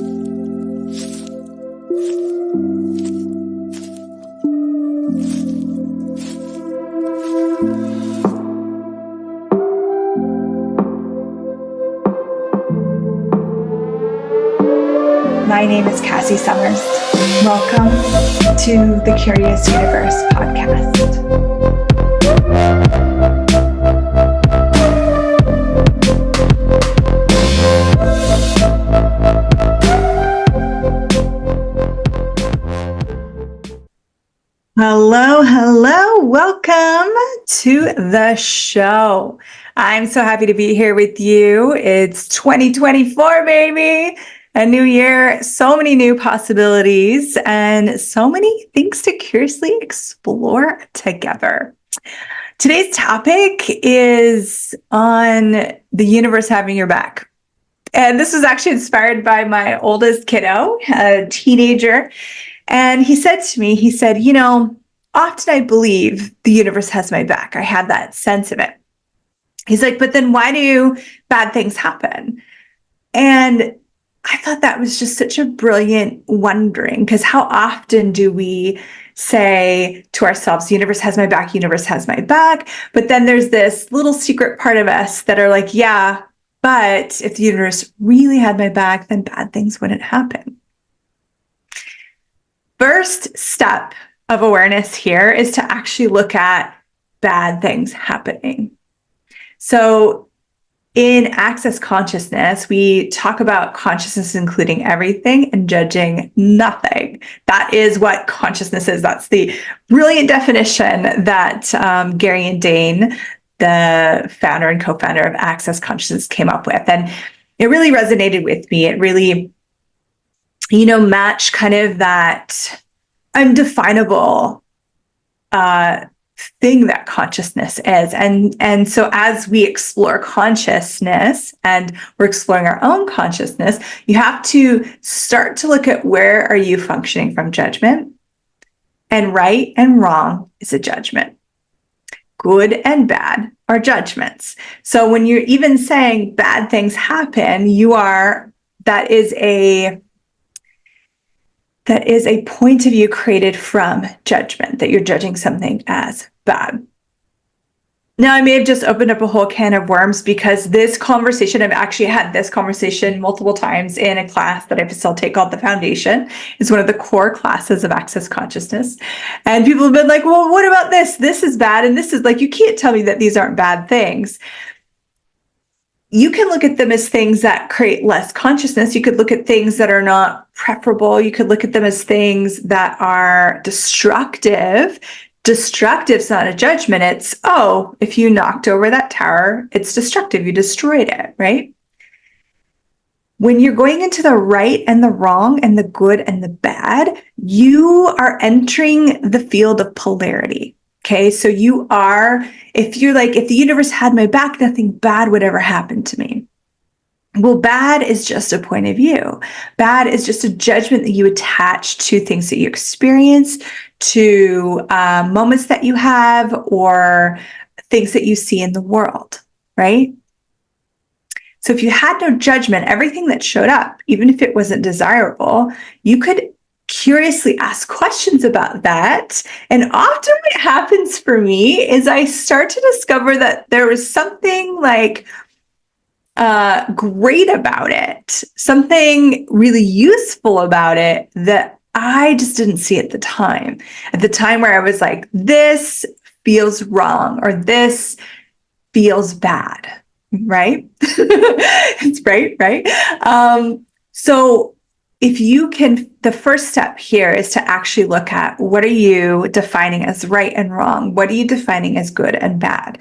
My name is Cassy Summers. Welcome to the Curious Universe podcast. Hello. Welcome to the show. I'm so happy to be here with you. It's 2024, baby. A new year, so many new possibilities, and so many things to curiously explore together. Today's topic is on the universe having your back. And this was actually inspired by my oldest kiddo, a teenager. And he said to me, often I believe the universe has my back. I have that sense of it. He's like, but then why do bad things happen? And I thought that was just such a brilliant wondering, because how often do we say to ourselves, the universe has my back, universe has my back. But then there's this little secret part of us that are like, yeah, but if the universe really had my back, then bad things wouldn't happen. First step of awareness here is to actually look at bad things happening. So in Access Consciousness, we talk about consciousness including everything and judging nothing. That is what consciousness is. That's the brilliant definition that Gary and Dane, the founder and co-founder of Access Consciousness, came up with. And it really resonated with me. It really match kind of that undefinable thing that consciousness is. And so as we explore consciousness and we're exploring our own consciousness, you have to start to look at where are you functioning from judgment, and right and wrong is a judgment. Good and bad are judgments. So when you're even saying bad things happen, that is a point of view created from judgment, that you're judging something as bad. Now, I may have just opened up a whole can of worms, because this conversation, I've actually had this conversation multiple times in a class that I facilitate called The Foundation. It's one of the core classes of Access Consciousness. And people have been like, well, what about this? This is bad. And this is like, you can't tell me that these aren't bad things. You can look at them as things that create less consciousness. You could look at things that are not preferable. You could look at them as things that are destructive. Destructive's not a judgment. It's, if you knocked over that tower, it's destructive. You destroyed it, right? When you're going into the right and the wrong and the good and the bad, you are entering the field of polarity. Okay, so if the universe had my back, nothing bad would ever happen to me. Well, bad is just a point of view. Bad is just a judgment that you attach to things that you experience, to moments that you have, or things that you see in the world, right? So if you had no judgment, everything that showed up, even if it wasn't desirable, you could curiously ask questions about that. And often what happens for me is I start to discover that there was something like great about it, something really useful about it that I just didn't see at the time. At the time where I was like, this feels wrong, or this feels bad, right? It's right? So if you can, the first step here is to actually look at, what are you defining as right and wrong? What are you defining as good and bad?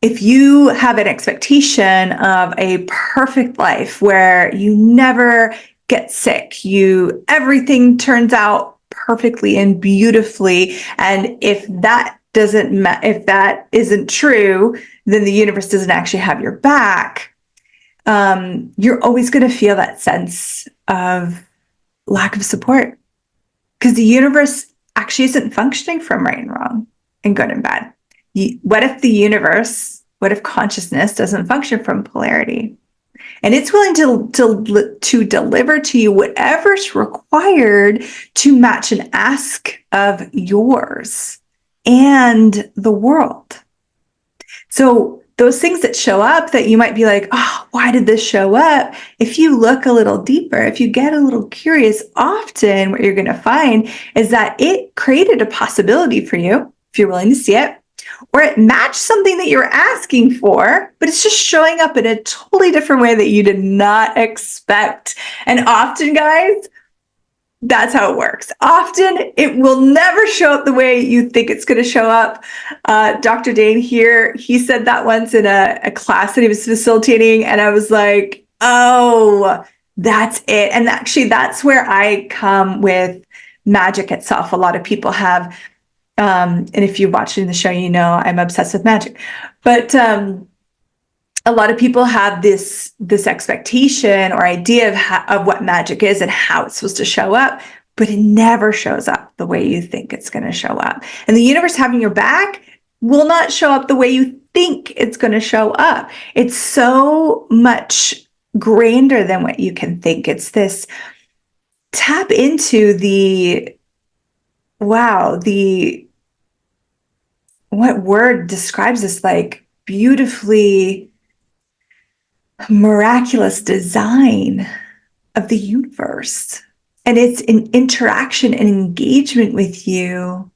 If you have an expectation of a perfect life where you never get sick, everything turns out perfectly and beautifully, and if that isn't true, then the universe doesn't actually have your back. You're always going to feel that sense of lack of support, because the universe actually isn't functioning from right and wrong and good and bad. What if consciousness doesn't function from polarity? and it's willing to deliver to you whatever's required to match an ask of yours and the world. So those things that show up that you might be like, oh, why did this show up? If you look a little deeper, if you get a little curious, often what you're going to find is that it created a possibility for you, if you're willing to see it, or it matched something that you're asking for, but it's just showing up in a totally different way that you did not expect. And often, guys, that's how it works. Often it will never show up the way you think it's going to show up. Dr. Dane here, he said that once in a class that he was facilitating, and I was like, oh, that's it. And actually, that's where I come with magic itself. A lot of people have, and if you're watching the show, you know I'm obsessed with magic. But a lot of people have this expectation or idea of what magic is and how it's supposed to show up, but it never shows up the way you think it's going to show up. And the universe having your back will not show up the way you think it's going to show up. It's so much grander than what you can think. It's this tap into what word describes this like beautifully miraculous design of the universe. And it's an interaction and engagement with you.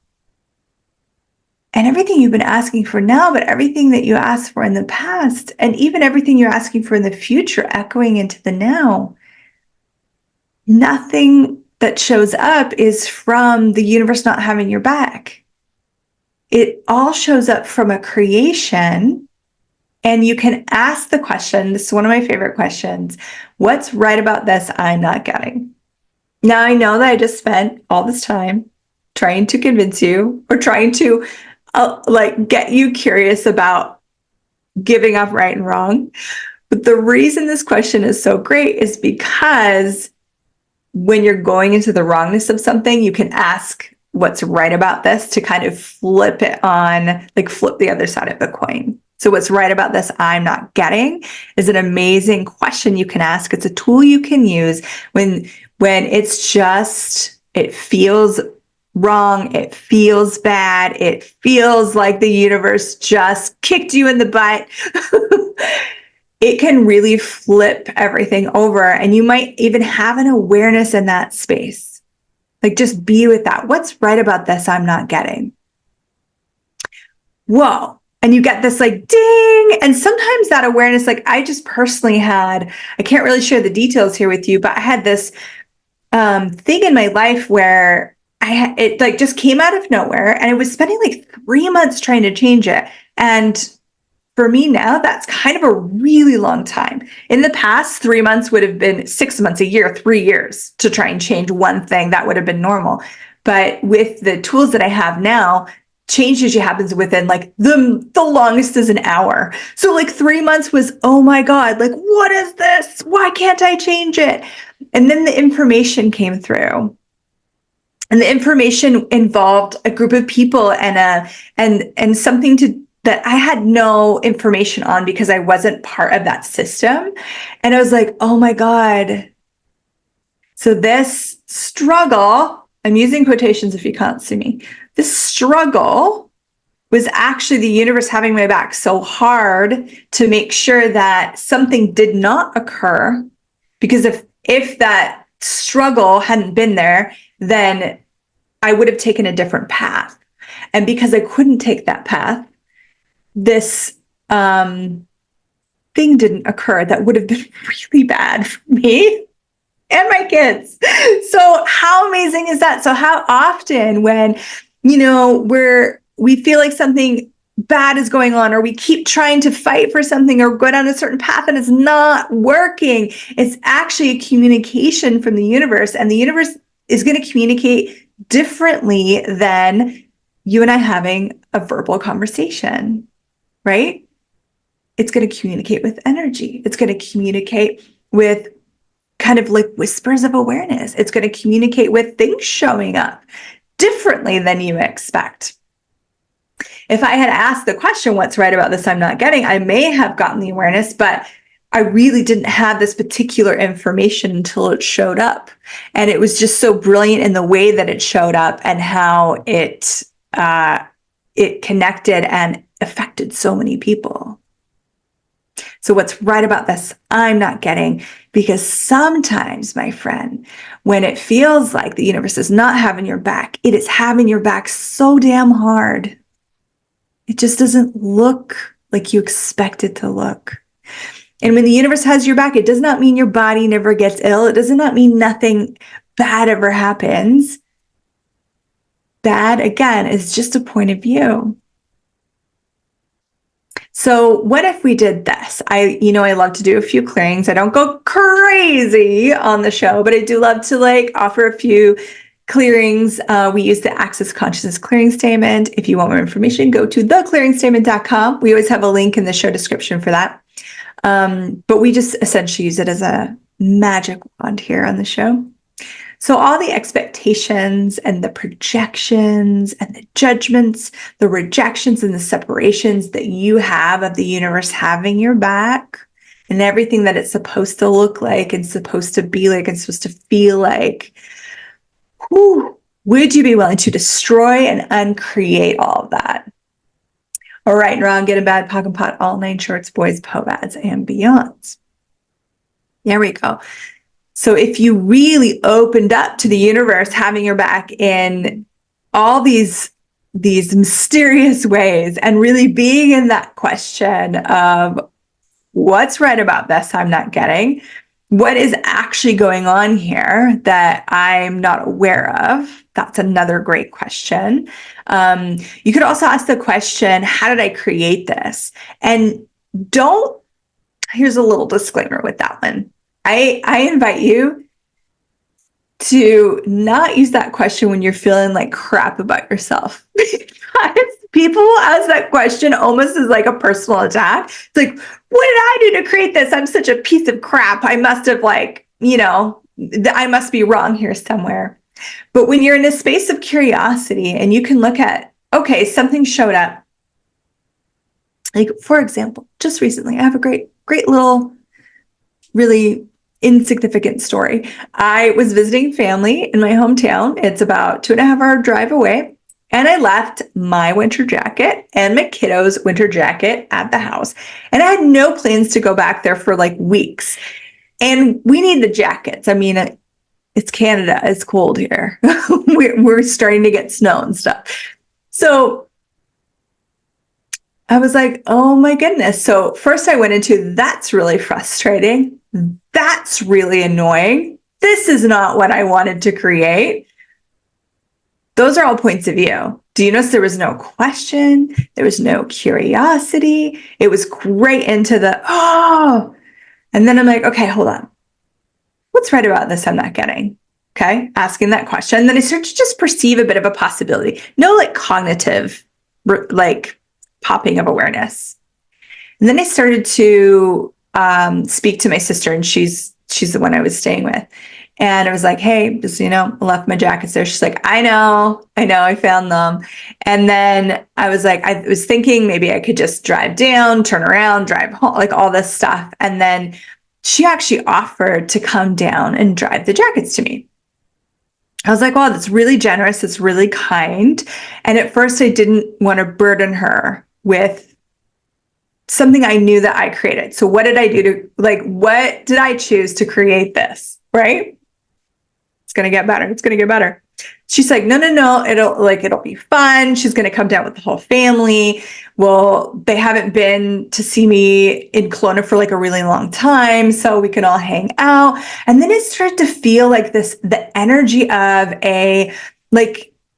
And everything you've been asking for now, but everything that you asked for in the past, and even everything you're asking for in the future, echoing into the now. Nothing that shows up is from the universe not having your back. It all shows up from a creation. And you can ask the question, this is one of my favorite questions, what's right about this I'm not getting? Now, I know that I just spent all this time trying to convince you or trying to get you curious about giving up right and wrong. But the reason this question is so great is because when you're going into the wrongness of something, you can ask what's right about this to kind of flip it on, like flip the other side of the coin. So what's right about this I'm not getting is an amazing question you can ask. It's a tool you can use when it's just, it feels wrong, it feels bad, it feels like the universe just kicked you in the butt. It can really flip everything over, and you might even have an awareness in that space. Like just be with that. What's right about this I'm not getting? Whoa. And you get this like ding. And sometimes that awareness, like I just personally had, I can't really share the details here with you, but I had this thing in my life where it like just came out of nowhere, and I was spending like 3 months trying to change it. And for me now, that's kind of a really long time. In the past, 3 months would have been 6 months, a year, 3 years to try and change one thing. That would have been normal. But with the tools that I have now, change usually happens within like the longest is an hour. So like 3 months was, oh my God, like what is this? Why can't I change it? And then the information came through. And the information involved a group of people and something that I had no information on because I wasn't part of that system. And I was like, oh my God. So this struggle, I'm using quotations if you can't see me, this struggle was actually the universe having my back so hard to make sure that something did not occur. Because if that struggle hadn't been there, then I would have taken a different path. And because I couldn't take that path, this thing didn't occur that would have been really bad for me and my kids. So how amazing is that? So how often when, we feel like something bad is going on, or we keep trying to fight for something or go down a certain path and it's not working, it's actually a communication from the universe, and the universe is going to communicate differently than you and I having a verbal conversation, right? It's going to communicate with energy. It's going to communicate with kind of like whispers of awareness. It's going to communicate with things showing up differently than you expect. If I had asked the question, what's right about this I'm not getting, I may have gotten the awareness, but I really didn't have this particular information until it showed up. And it was just so brilliant in the way that it showed up and how it connected and affected so many people. So what's right about this, I'm not getting, because sometimes, my friend, when it feels like the universe is not having your back, it is having your back so damn hard. It just doesn't look like you expect it to look. And when the universe has your back, it does not mean your body never gets ill. It does not mean nothing bad ever happens. Bad, again, is just a point of view. So what if we did this? I love to do a few clearings. I don't go crazy on the show, but I do love to offer a few clearings. We use the Access Consciousness Clearing Statement. If you want more information, go to theclearingstatement.com. We always have a link in the show description for that. But we just essentially use it as a magic wand here on the show. So all the expectations and the projections and the judgments, the rejections and the separations that you have of the universe having your back and everything that it's supposed to look like and supposed to be like and supposed to feel like, would you be willing to destroy and uncreate all of that? All right, and wrong, good and bad, POC and POT, all 9 shorts, boys, POVADs, and beyonds. There we go. So if you really opened up to the universe having your back in all these mysterious ways and really being in that question of what's right about this I'm not getting, what is actually going on here that I'm not aware of? That's another great question. You could also ask the question, how did I create this? And here's a little disclaimer with that one. I invite you to not use that question when you're feeling like crap about yourself. Because people ask that question almost as like a personal attack. It's like, what did I do to create this? I'm such a piece of crap. I must have I must be wrong here somewhere. But when you're in a space of curiosity and you can look at, okay, something showed up. Like, for example, just recently, I have a great little, really insignificant story. I was visiting family in my hometown. It's about 2.5-hour drive away. And I left my winter jacket and my kiddo's winter jacket at the house. And I had no plans to go back there for weeks. And we need the jackets. I mean, it's Canada. It's cold here. We're starting to get snow and stuff. So I was like, oh my goodness. So first I went into, that's really frustrating. That's really annoying. This is not what I wanted to create. Those are all points of view. Do you notice there was no question? There was no curiosity. It was great into the, and then I'm like, okay, hold on. What's right about this I'm not getting? Okay, asking that question. And then I start to just perceive a bit of a possibility. No cognitive, popping of awareness. And then I started to speak to my sister, and she's the one I was staying with. And I was like, hey, just, I left my jackets there. She's like, I know, I found them. And then I was like, I was thinking maybe I could just drive down, turn around, drive home, all this stuff. And then she actually offered to come down and drive the jackets to me. I was like, wow, that's really generous. It's really kind. And at first I didn't want to burden her with something I knew that I created. So what did I do what did I choose to create this? Right? It's going to get better. It's going to get better. She's like, no, it'll be fun. She's going to come down with the whole family. Well, they haven't been to see me in Kelowna for a really long time, so we can all hang out. And then it started to feel like the energy of a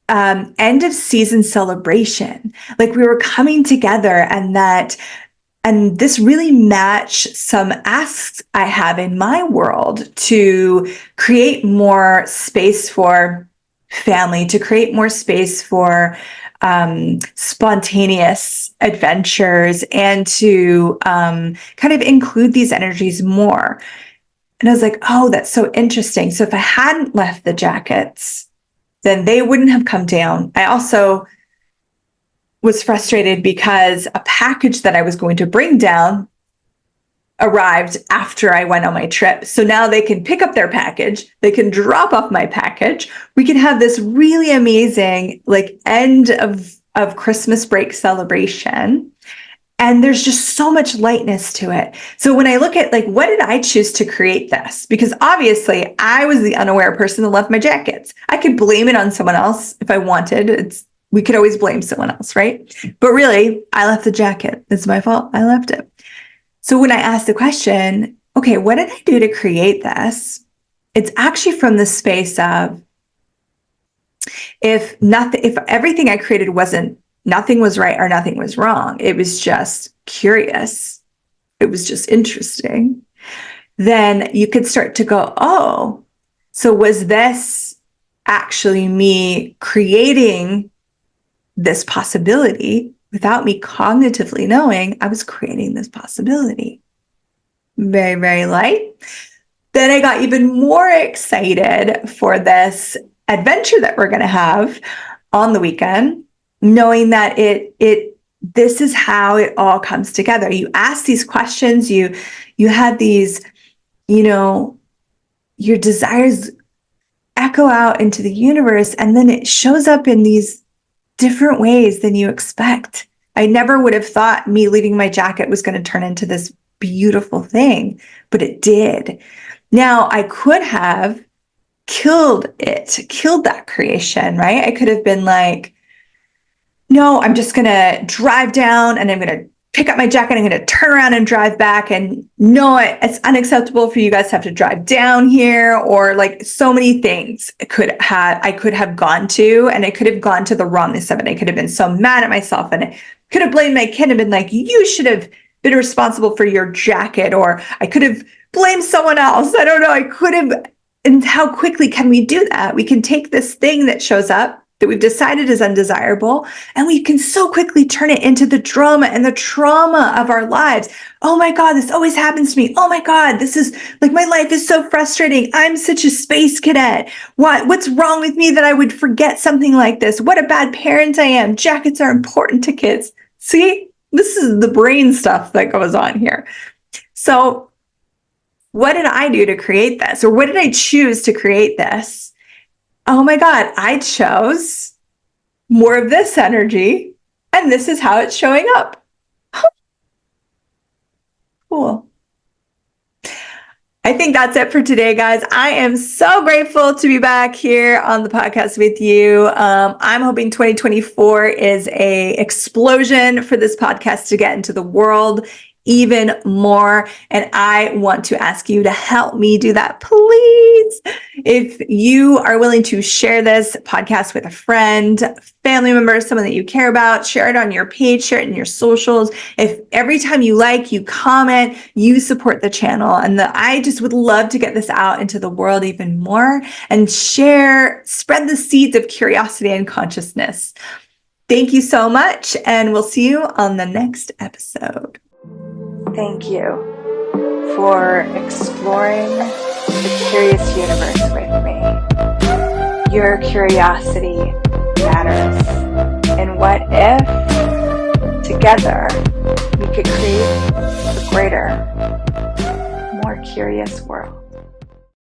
end of season celebration. We were coming together, and this really matched some asks I have in my world to create more space for family, to create more space for spontaneous adventures, and to kind of include these energies more. And I was like, oh, that's so interesting. So if I hadn't left the jackets, then they wouldn't have come down. I also was frustrated because a package that I was going to bring down arrived after I went on my trip. So now they can pick up their package, they can drop off my package. We can have this really amazing like end of Christmas break celebration. And there's just so much lightness to it. So when I look at like, what did I choose to create this? Because obviously I was the unaware person that left my jackets. I could blame it on someone else if I wanted. We could always blame someone else, right? But really, I left the jacket. It's my fault. I left it. So when I asked the question, okay, what did I do to create this? It's actually from the space of if everything I created nothing was right or nothing was wrong, it was just curious, it was just interesting, then you could start to go, oh, so was this actually me creating this possibility without me cognitively knowing I was creating this possibility? Very, very light. Then I got even more excited for this adventure that we're going to have on the weekend, knowing that this is how it all comes together. You ask these questions, you have these, your desires echo out into the universe, and then it shows up in these different ways than you expect. I never would have thought me leaving my jacket was going to turn into this beautiful thing, but it did. Now, I could have killed that creation, right? I could have been like, no, I'm just going to drive down and I'm going to pick up my jacket. I'm going to turn around and drive back. And no, it's unacceptable for you guys to have to drive down here, or like so many things I could have gone to, and I could have gone to the wrongness of it. I could have been so mad at myself, and I could have blamed my kid and been like, you should have been responsible for your jacket, or I could have blamed someone else. I don't know. I could have. And how quickly can we do that? We can take this thing that shows up that we've decided is undesirable, and we can so quickly turn it into the drama and the trauma of our lives. Oh my God, this always happens to me. Oh my God, this is like, my life is so frustrating. I'm such a space cadet. What's wrong with me that I would forget something like this? What a bad parent I am. Jackets are important to kids. See, this is the brain stuff that goes on here. So what did I do to create this? Or what did I choose to create this? Oh my God, I chose more of this energy, and this is how it's showing up. Cool. I think that's it for today, guys. I am so grateful to be back here on the podcast with you. I'm hoping 2024 is an explosion for this podcast to get into the world even more. And I want to ask you to help me do that, please. If you are willing to share this podcast with a friend, family member, someone that you care about, share it on your page, share it in your socials. If every time you like, you comment, you support the channel. And I just would love to get this out into the world even more and spread the seeds of curiosity and consciousness. Thank you so much, and we'll see you on the next episode. Thank you for exploring the curious universe with me. Your curiosity matters. And what if together we could create a greater, more curious world?